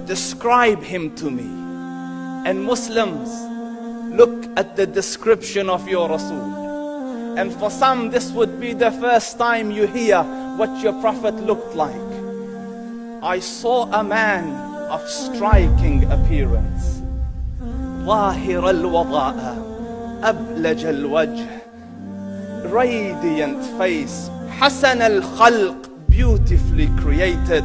describe him to me. And Muslims, look at the description of your Rasul. And for some, this would be the first time you hear what your Prophet looked like. I saw a man of striking appearance. ظاهر الوضاء أبلج الوجه, radiant face, حسن الخلق, beautifully created.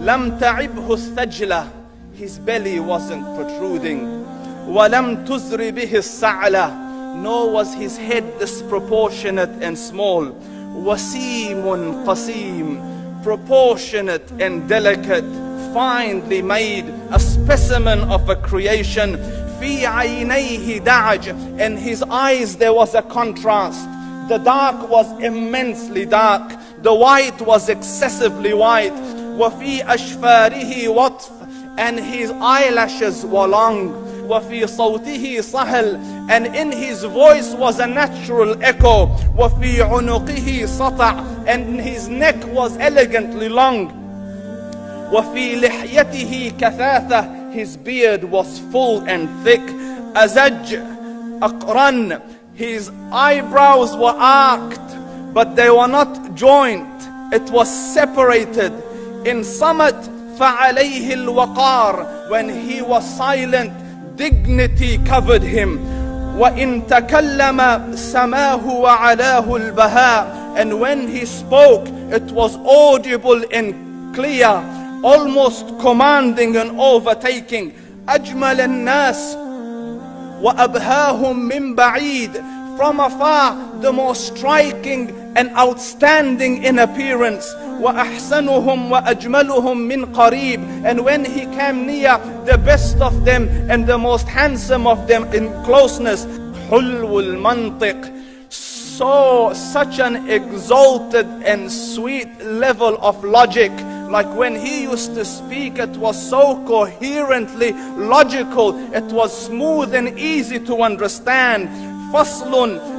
لم تعبه الثجلة, his belly wasn't protruding. ولم تزر به السعلة, nor was his head disproportionate and small. وسيم قسيم, proportionate and delicate, finely made, a specimen of a creation. في عينيه دعج, in his eyes there was a contrast. The dark was immensely dark, the white was excessively white. وفي أشفاره وطف, and his eyelashes were long. وفي صوته صهل, and in his voice was a natural echo. وفي عنقه سطع, and his neck was elegantly long. وفي لحيته كثاثة, his beard was full and thick. أزج أقرن, his eyebrows were arched, but they were not joint, it was separated. In summit فعليه الوقار, when he was silent, dignity covered him. وإن تكلم سماه وعلاه البهاء, and when he spoke it was audible and clear, almost commanding and overtaking. أجمل الناس وأبهاهم من بعيد, from afar the most striking and outstanding in appearance. وأحسنهم وأجملهم من قريب, and when he came near, the best of them and the most handsome of them in closeness. حلو المنطق, such an exalted and sweet level of logic. Like when he used to speak, it was so coherently logical, it was smooth and easy to understand. فصل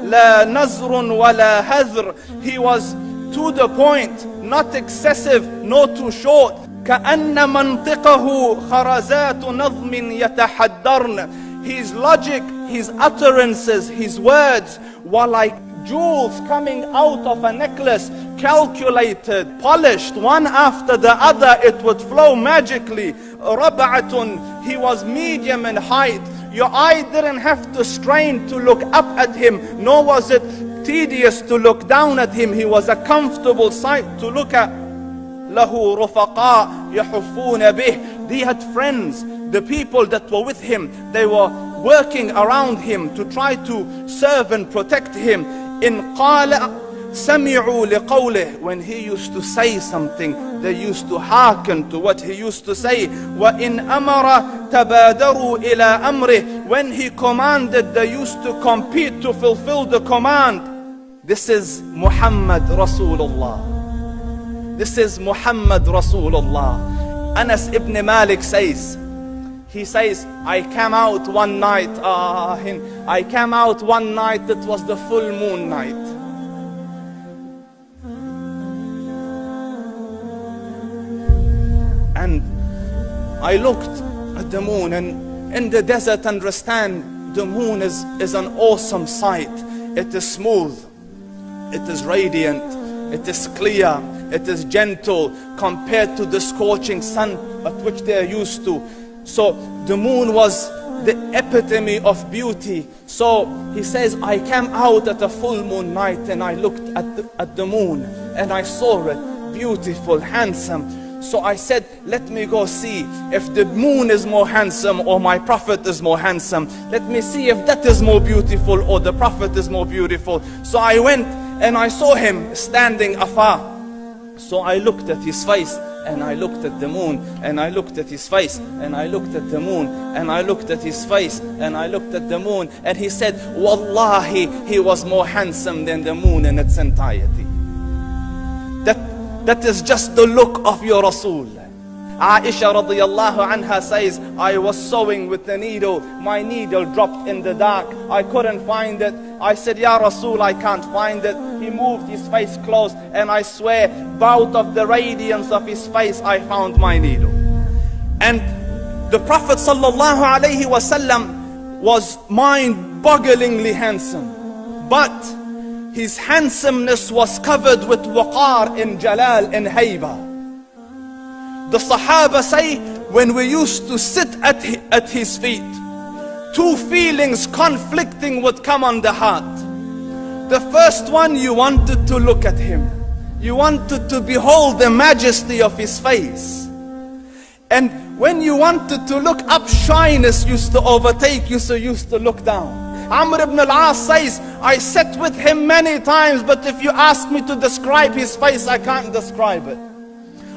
لا نزر ولا هذر, he was to the point, not excessive nor too short. كأن منطقه خرزات نظم يتحدرن, his logic, his utterances, his words were like jewels coming out of a necklace, calculated, polished, one after the other, it would flow magically. ربعة, he was medium in height. Your eye didn't have to strain to look up at him, nor was it tedious to look down at him. He was a comfortable sight to look at. له رفقاء يحفون به, he had friends, the people that were with him, they were working around him to try to serve and protect him. إن قال سمعوا لقوله, when he used to say something, they used to hearken to what he used to say. وإن أمر تبادروا إلى أمره, when he commanded, they used to compete to fulfill the command. This is Muhammad Rasulullah. This is Muhammad Rasulullah. Anas ibn Malik says, he says, I came out one night, it was the full moon night. And I looked at the moon, and in the desert, understand, the moon is an awesome sight. It is smooth, it is radiant, it is clear, it is gentle compared to the scorching sun at which they are used to. So the moon was the epitome of beauty. So he says, I came out at a full moon night and I looked at the moon and I saw it beautiful, handsome. So I said, let me go see if the moon is more handsome or my Prophet is more handsome. Let me see if that is more beautiful or the Prophet is more beautiful. So I went and I saw him standing afar. So I looked at his face and I looked at the moon, and I looked at his face, and I looked at the moon, and I looked at his face, and I looked at the moon, and he said, Wallahi, he was more handsome than the moon in its entirety. That is just the look of your Rasul. Aisha radiyallahu anha says, I was sewing with the needle, my needle dropped in the dark, I couldn't find it. I said, Ya Rasul, I can't find it. He moved his face close, and I swear, out of the radiance of his face, I found my needle. And the Prophet sallallahu alaihi wasallam was mind-bogglingly handsome, but his handsomeness was covered with waqar and jalal and hayba. The Sahaba say, when we used to sit at his feet, two feelings conflicting would come on the heart. The first one, you wanted to look at him. You wanted to behold the majesty of his face. And when you wanted to look up, shyness used to overtake you, so you used to look down. Amr ibn al-As says, I sat with him many times, but if you ask me to describe his face, I can't describe it.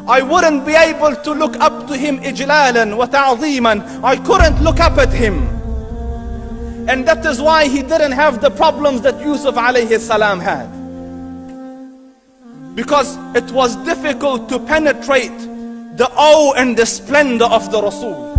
I wouldn't be able to look up to him ijlalan wa ta'zeeman. I couldn't look up at him. And that is why he didn't have the problems that Yusuf alayhi salam had. Because it was difficult to penetrate the awe and the splendor of the Rasul.